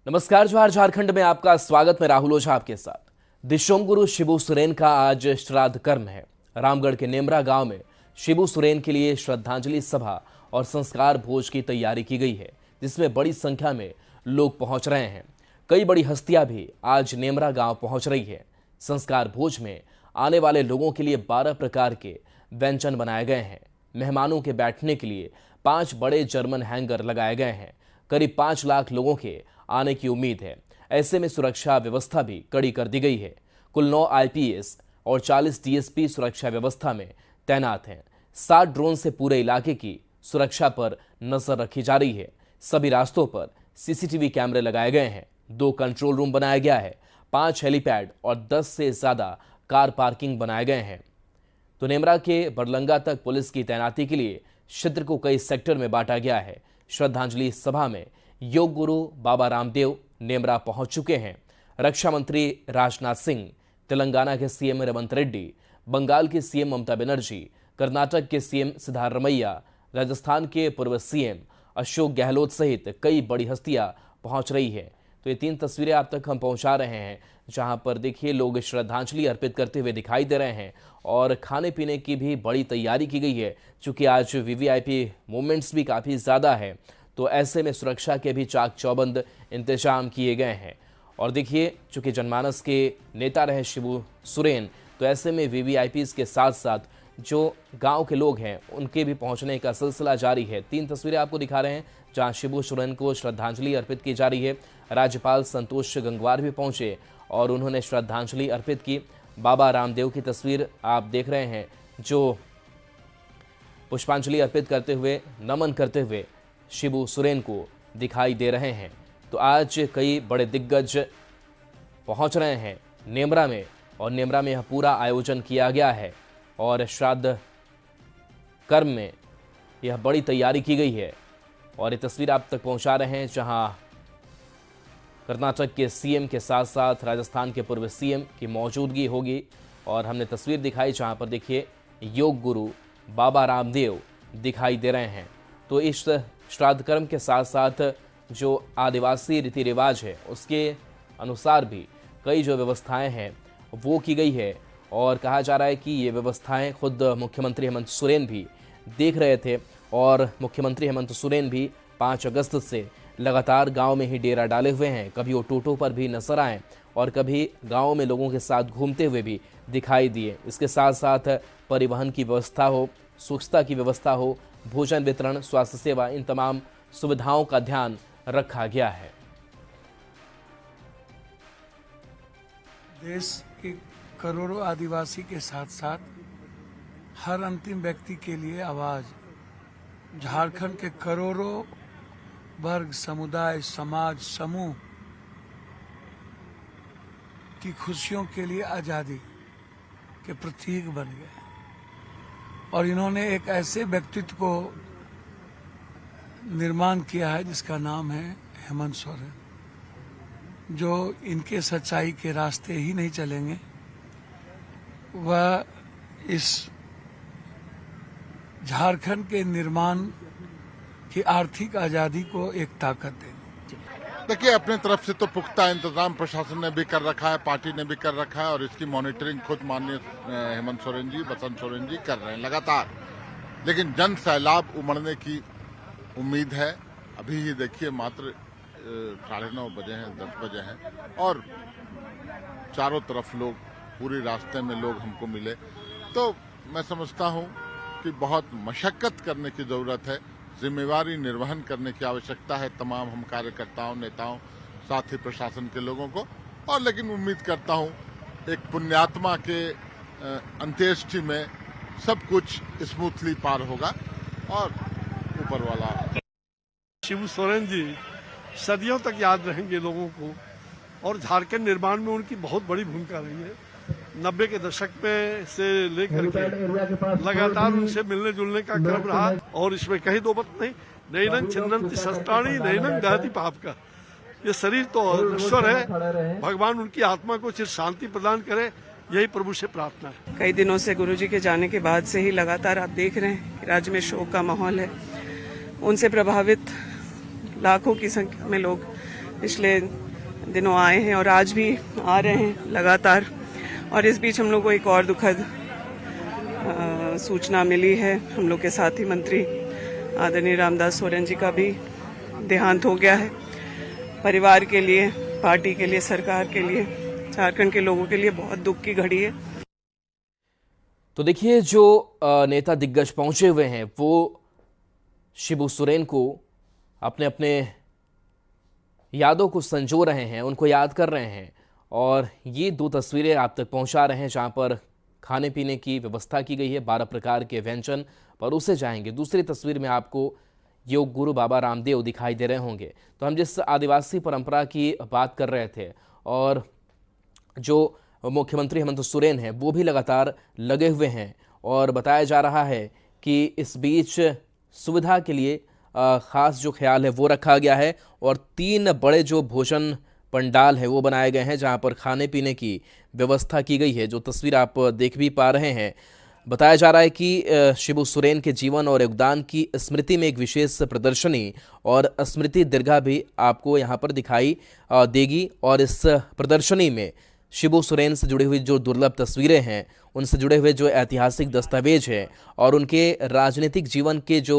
नमस्कार, जोहार। झारखंड में आपका स्वागत। मैं राहुल ओझा आपके साथ। दिशोम गुरु शिबू सोरेन का आज श्राद्ध कर्म है। रामगढ़ के नेमरा गांव में शिबू सोरेन के लिए श्रद्धांजलि सभा और संस्कार भोज की तैयारी की गई है, जिसमें बड़ी संख्या में लोग पहुंच रहे हैं। कई बड़ी हस्तियां भी आज नेमरा गांव पहुंच रही है। संस्कार भोज में आने वाले लोगों के लिए 12 प्रकार के व्यंजन बनाए गए हैं। मेहमानों के बैठने के लिए 5 बड़े जर्मन हैंगर लगाए गए हैं। करीब 5 लाख लोगों के आने की उम्मीद है। ऐसे में सुरक्षा व्यवस्था भी कड़ी कर दी गई है। कुल 9 आईपीएस और 40 डीएसपी सुरक्षा व्यवस्था में तैनात हैं। 60 ड्रोन से पूरे इलाके की सुरक्षा पर नजर रखी जा रही है। सभी रास्तों पर सीसीटीवी कैमरे लगाए गए हैं। 2 कंट्रोल रूम बनाया गया है। 5 हेलीपैड और 10 से ज्यादा कार पार्किंग बनाए गए हैं। तो नेमरा के बरलंगा तक पुलिस की तैनाती के लिए क्षेत्र को कई सेक्टर में बांटा गया है। श्रद्धांजलि सभा में योग गुरु बाबा रामदेव नेमरा पहुंच चुके हैं। रक्षा मंत्री राजनाथ सिंह, तेलंगाना के सीएम रेवंत रेड्डी, बंगाल के सीएम ममता बनर्जी, कर्नाटक के सीएम सिद्धारमैया, राजस्थान के पूर्व सीएम अशोक गहलोत सहित कई बड़ी हस्तियां पहुंच रही है। तो ये 3 तस्वीरें आप तक हम पहुंचा रहे हैं, जहां पर देखिए लोग श्रद्धांजलि अर्पित करते हुए दिखाई दे रहे हैं और खाने पीने की भी बड़ी तैयारी की गई है। चूंकि आज वीवीआईपी मूवमेंट्स भी काफ़ी ज़्यादा है, तो ऐसे में सुरक्षा के भी चाक चौबंद इंतजाम किए गए हैं। और देखिए, चूंकि जनमानस के नेता रहे शिबू सोरेन, तो ऐसे में वीवीआईपीज़ के साथ साथ जो गांव के लोग हैं उनके भी पहुंचने का सिलसिला जारी है। 3 तस्वीरें आपको दिखा रहे हैं जहां शिबू सोरेन को श्रद्धांजलि अर्पित की जा रही है। राज्यपाल संतोष गंगवार भी पहुंचे और उन्होंने श्रद्धांजलि अर्पित की। बाबा रामदेव की तस्वीर आप देख रहे हैं, जो पुष्पांजलि अर्पित करते हुए, नमन करते हुए शिबू सोरेन को दिखाई दे रहे हैं। तो आज कई बड़े दिग्गज पहुंच रहे हैं नेमरा में, और नेमरा में यह पूरा आयोजन किया गया है और श्राद्ध कर्म में यह बड़ी तैयारी की गई है। और ये तस्वीर आप तक पहुंचा रहे हैं जहां कर्नाटक के सीएम के साथ साथ राजस्थान के पूर्व सीएम की मौजूदगी होगी। और हमने तस्वीर दिखाई जहां पर देखिए योग गुरु बाबा रामदेव दिखाई दे रहे हैं। तो इस श्राद्ध कर्म के साथ साथ जो आदिवासी रीति रिवाज है उसके अनुसार भी कई जो व्यवस्थाएं हैं वो की गई है। और कहा जा रहा है कि ये व्यवस्थाएं खुद मुख्यमंत्री हेमंत सोरेन भी देख रहे थे। और मुख्यमंत्री हेमंत सोरेन भी 5 अगस्त से लगातार गांव में ही डेरा डाले हुए हैं। कभी वो टोटो पर भी नजर आए और कभी गांव में लोगों के साथ घूमते हुए भी दिखाई दिए। इसके साथ साथ परिवहन की व्यवस्था हो, स्वच्छता की व्यवस्था हो, भोजन वितरण, स्वास्थ्य सेवा, इन तमाम सुविधाओं का ध्यान रखा गया है। देश के करोड़ों आदिवासी के साथ साथ हर अंतिम व्यक्ति के लिए आवाज, झारखंड के करोड़ों वर्ग, समुदाय, समाज, समूह की खुशियों के लिए आजादी के प्रतीक बन गए। और इन्होंने एक ऐसे व्यक्तित्व को निर्माण किया है जिसका नाम है हेमंत सोरेन, जो इनके सच्चाई के रास्ते ही नहीं चलेंगे, वह इस झारखंड के निर्माण की आर्थिक आजादी को एक ताकत देंगे। देखिए, अपने तरफ से तो पुख्ता इंतजाम प्रशासन ने भी कर रखा है, पार्टी ने भी कर रखा है, और इसकी मॉनिटरिंग खुद माननीय हेमंत सोरेन जी, बसंत सोरेन जी कर रहे हैं लगातार। लेकिन जन सैलाब उमड़ने की उम्मीद है। अभी ये देखिए मात्र 9:30 बजे हैं, 10 बजे हैं, और चारों तरफ लोग, पूरे रास्ते में लोग हमको मिले। तो मैं समझता हूँ कि बहुत मशक्कत करने की जरूरत है, जिम्मेवारी निर्वहन करने की आवश्यकता है तमाम हम कार्यकर्ताओं, नेताओं, साथ ही प्रशासन के लोगों को। और लेकिन उम्मीद करता हूं एक पुण्यात्मा के अंत्येष्टि में सब कुछ स्मूथली पार होगा और ऊपर वाला। शिबू सोरेन जी सदियों तक याद रहेंगे लोगों को, और झारखंड निर्माण में उनकी बहुत बड़ी भूमिका रही है। 90 के दशक में से लेकर के लगातार उनसे मिलने जुलने का क्रम रहा, और इसमें कहीं दो मत नहीं। नैनं छिन्नन्ति शस्त्राणि नैनं दहति पाप का, ये शरीर तो नश्वर है, भगवान उनकी आत्मा को चिर शांति प्रदान करे, यही प्रभु से प्रार्थना है। कई दिनों से गुरुजी के जाने के बाद से ही लगातार आप देख रहे हैं कि राज्य में शोक का माहौल है। उनसे प्रभावित लाखों की संख्या में लोग पिछले दिनों आए हैं और आज भी आ रहे हैं लगातार। और इस बीच हम लोग को एक और दुखद सूचना मिली है। हम लोग के साथी मंत्री आदरणीय रामदास सोरेन जी का भी देहांत हो गया है। परिवार के लिए, पार्टी के लिए, सरकार के लिए, झारखंड के लोगों के लिए बहुत दुख की घड़ी है। तो देखिए, जो नेता दिग्गज पहुंचे हुए हैं वो शिबू सोरेन को अपने अपने यादों को संजो रहे हैं, उनको याद कर रहे हैं। और ये 2 तस्वीरें आप तक पहुंचा रहे हैं जहां पर खाने पीने की व्यवस्था की गई है, 12 प्रकार के व्यंजन परोसे जाएंगे। दूसरी तस्वीर में आपको योग गुरु बाबा रामदेव दिखाई दे रहे होंगे। तो हम जिस आदिवासी परंपरा की बात कर रहे थे और जो मुख्यमंत्री हेमंत सोरेन हैं वो भी लगातार लगे हुए हैं और बताया जा रहा है कि इस बीच सुविधा के लिए ख़ास जो ख्याल है वो रखा गया है और 3 बड़े जो भोजन पंडाल है वो बनाए गए हैं जहां पर खाने पीने की व्यवस्था की गई है। जो तस्वीर आप देख भी पा रहे हैं, बताया जा रहा है कि शिबू सोरेन के जीवन और योगदान की स्मृति में एक विशेष प्रदर्शनी और स्मृति दीर्घा भी आपको यहां पर दिखाई देगी। और इस प्रदर्शनी में शिबू सोरेन से जुड़ी हुई जो दुर्लभ तस्वीरें हैं, उनसे जुड़े हुए जो ऐतिहासिक दस्तावेज हैं और उनके राजनीतिक जीवन के जो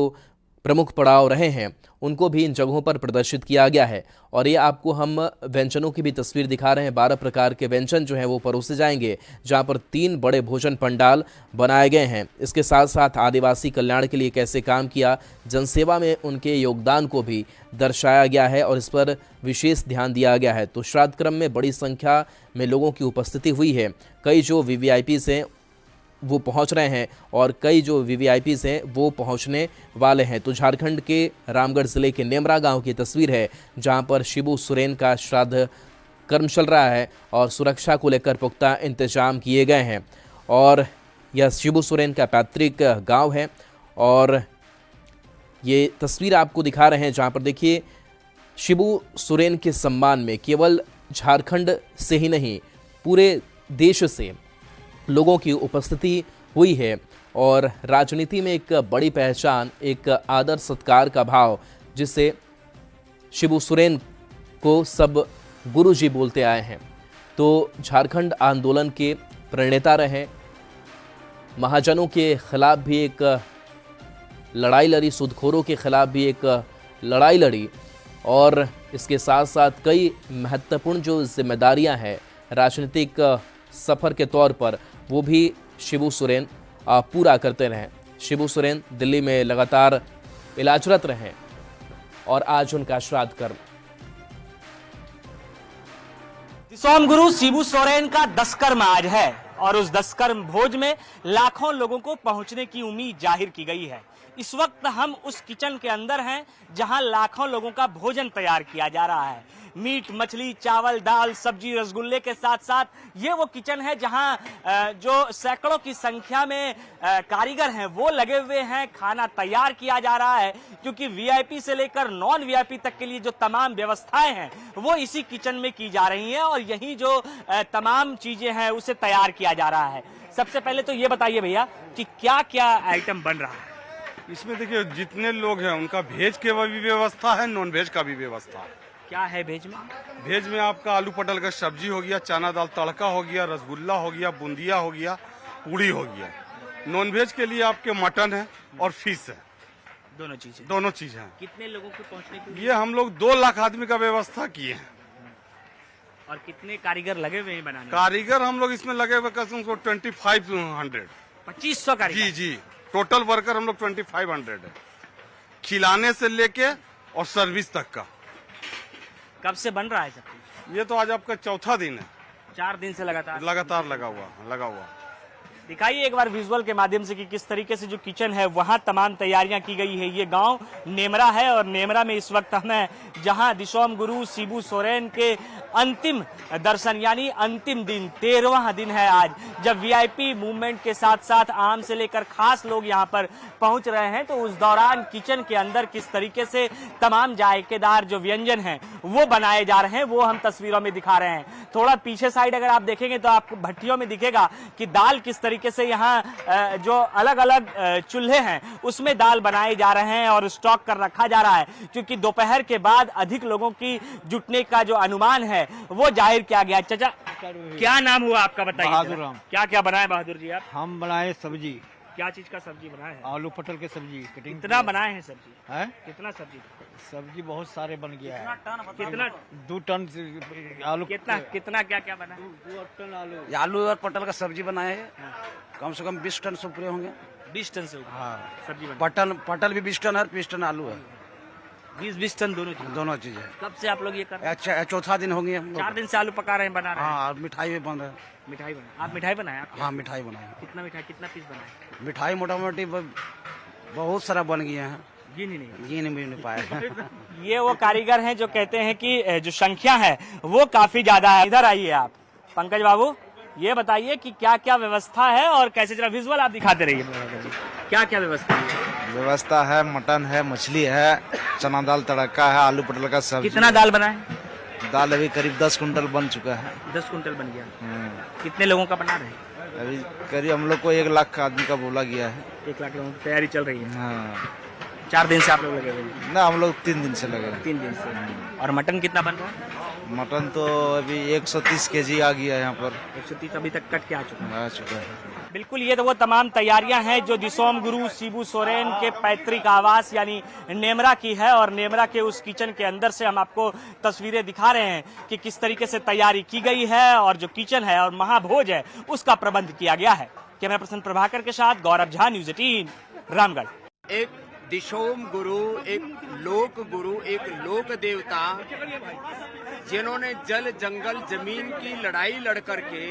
प्रमुख पड़ाव रहे हैं उनको भी इन जगहों पर प्रदर्शित किया गया है। और ये आपको हम व्यंजनों की भी तस्वीर दिखा रहे हैं। 12 प्रकार के व्यंजन जो हैं वो परोसे जाएंगे जहां पर 3 बड़े भोजन पंडाल बनाए गए हैं। इसके साथ साथ आदिवासी कल्याण के लिए कैसे काम किया, जनसेवा में उनके योगदान को भी दर्शाया गया है और इस पर विशेष ध्यान दिया गया है। तो श्राद्ध क्रम में बड़ी संख्या में लोगों की उपस्थिति हुई है। कई जो VVIPs हैं वो पहुंच रहे हैं और कई जो VVIPs हैं वो पहुंचने वाले हैं। तो झारखंड के रामगढ़ जिले के नेमरा गांव की तस्वीर है जहां पर शिबू सोरेन का श्राद्ध कर्म चल रहा है और सुरक्षा को लेकर पुख्ता इंतजाम किए गए हैं। और यह शिबू सोरेन का पैतृक गांव है और ये तस्वीर आपको दिखा रहे हैं जहां पर देखिए शिबू सोरेन के सम्मान में केवल झारखंड से ही नहीं पूरे देश से लोगों की उपस्थिति हुई है। और राजनीति में एक बड़ी पहचान, एक आदर सत्कार का भाव, जिससे शिबू सोरेन को सब गुरुजी बोलते आए हैं। तो झारखंड आंदोलन के प्रणेता रहे, महाजनों के खिलाफ भी एक लड़ाई लड़ी, सूदखोरों के खिलाफ भी एक लड़ाई लड़ी और इसके साथ साथ कई महत्वपूर्ण जो जिम्मेदारियां हैं राजनीतिक सफ़र के तौर पर वो भी शिबू सोरेन पूरा करते रहे। शिबू सोरेन दिल्ली में लगातार इलाजरत रहे और आज उनका श्राद्ध कर्म। दिसोम गुरु शिबू सोरेन का 10 कर्म आज है और उस 10 कर्म भोज में लाखों लोगों को पहुंचने की उम्मीद जाहिर की गई है। इस वक्त हम उस किचन के अंदर हैं जहां लाखों लोगों का भोजन तैयार किया जा रहा है। मीट, मछली, चावल, दाल, सब्जी, रसगुल्ले के साथ साथ ये वो किचन है जहां जो सैकड़ों की संख्या में कारीगर हैं वो लगे हुए हैं। खाना तैयार किया जा रहा है क्योंकि VIP से लेकर नॉन VIP तक के लिए जो तमाम व्यवस्थाएं हैं वो इसी किचन में की जा रही हैं और यही जो तमाम चीजें हैं उसे तैयार किया जा रहा है। सबसे पहले तो ये बताइए भैया कि क्या क्या आइटम बन रहा है इसमें? देखिए, जितने लोग हैं उनका वेज की भी व्यवस्था है, नॉन वेज का भी व्यवस्था है। क्या है वेज में? वेज में आपका आलू पटल का सब्जी हो गया, चना दाल तड़का हो गया, रसगुल्ला हो गया, बूंदिया हो गया, पूड़ी हो गया। नॉन वेज के लिए आपके मटन है और फिश है। दोनों चीजें हैं। कितने लोगों को पहुंचने के लिए? ये हम लोग 2 लाख आदमी का व्यवस्था किए हैं। और कितने कारीगर लगे हुए हैं बनाने? कारीगर हम लोग इसमें लगे हुए कसम को 2500 2500 कारीगर। जी टोटल वर्कर हम लोग 2500 है, खिलाने से लेके और सर्विस तक का। कब से बन रहा है सब कुछ? ये तो आज आपका 4था दिन है। 4 दिन से लगातार लगा हुआ। दिखाइए एक बार विजुअल के माध्यम से कि किस तरीके से जो किचन है वहां तमाम तैयारियां की गई है। ये गांव नेमरा है और नेमरा में इस वक्त हम हैं जहां दिसोम गुरु शिबू सोरेन के अंतिम दर्शन यानी अंतिम दिन 13वां दिन है आज, जब VIP मूवमेंट के साथ साथ आम से लेकर खास लोग यहां पर पहुंच रहे हैं। तो उस दौरान किचन के अंदर किस तरीके से तमाम जायकेदार जो व्यंजन हैं वो बनाए जा रहे हैं वो हम तस्वीरों में दिखा रहे हैं। थोड़ा पीछे साइड अगर आप देखेंगे तो आपको भट्टियों में दिखेगा कि दाल किस तरीके से यहाँ जो अलग अलग चूल्हे हैं उसमें दाल बनाए जा रहे हैं और स्टॉक कर रखा जा रहा है, क्योंकि दोपहर के बाद अधिक लोगों की जुटने का जो अनुमान है वो जाहिर किया गया। चाचा, क्या नाम हुआ आपका, बताइए। बहादुर राम। क्या क्या बनाए बहादुर जी आप? हम बनाए सब्जी, क्या चीज का सब्जी बनाए हैं? आलू पटल के सब्जी कटिंग। कितना बनाए हैं सब्जी? है कितना सब्जी? सब्जी बहुत सारे बन गया है। कितना 2 टन आलू। कितना क्या क्या बना? 2 टन आलू। ये आलू और पटल का सब्जी बनाए हैं, कम से कम 20 टन सुपरे होंगे। 20 टन से ऊपर हाँ, सब्जी बना। पटल भी 20 टन है, 20 टन आलू है। 20 टन दोनों चीज है। कब से आप लोग ये कर रहे हैं? अच्छा, चौथा दिन हो गया। 4 दिन से आलू पका रहे हैं, बना रहे हैं। हाँ, और मिठाई भी बन रहा है। मिठाई बना, आप मिठाई बनाए? हाँ, मिठाई बनाए। कितना मिठाई, कितना पीस बनाए? मिठाई मोटा मोटी बहुत सारा बन गया है, गिन ही नहीं। गिन भी नहीं पाए। ये वो कारीगर हैं जो कहते हैं कि जो संख्या है वो काफी ज्यादा है। इधर आइए आप, पंकज बाबू, ये बताइए कि क्या क्या व्यवस्था है और कैसे, जरा विजुअल आप दिखाते रहिए। क्या क्या व्यवस्था है? व्यवस्था है, मटन है, मछली है, चना दाल तड़का है, आलू पटल का सब्जी। कितना दाल बनाए? दाल अभी करीब 10 कुंटल बन चुका है। 10 कुंटल बन गया। कितने लोगों का बना रहे हैं? अभी करीब हम लोग को 1 लाख आदमी का बोला गया है। 1 लाख लोगों की तैयारी चल रही है। हाँ। 4 दिन से आप लोग लगे हुए हैं? ना, हम लोग 3 दिन से लगे हैं। 3 दिन से। और मटन कितना बन रहा है? मटन तो अभी 130 केजी आ गया है यहाँ पर। 130 अभी तक कट के आ चुका है। बिल्कुल, ये तो वो तमाम तैयारियां हैं जो दिसोम गुरु शिबू सोरेन के पैतृक आवास यानी नेमरा की है, और नेमरा के उस किचन के अंदर से हम आपको तस्वीरें दिखा रहे हैं कि किस तरीके से तैयारी की गई है, और जो किचन है और महाभोज है उसका प्रबंध किया गया है। कैमरा पर्सन प्रभाकर के साथ गौरव झा, न्यूज़ 18, रामगढ़। एक दिशोम गुरु, एक लोक गुरु, एक लोक देवता, जिन्होंने जल जंगल जमीन की लड़ाई लड़ करके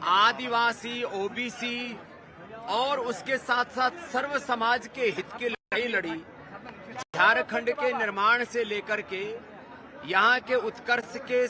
आदिवासी, ओबीसी और उसके साथ साथ सर्व समाज के हित की लड़ाई लड़ी। झारखंड के निर्माण से लेकर के यहाँ के उत्कर्ष के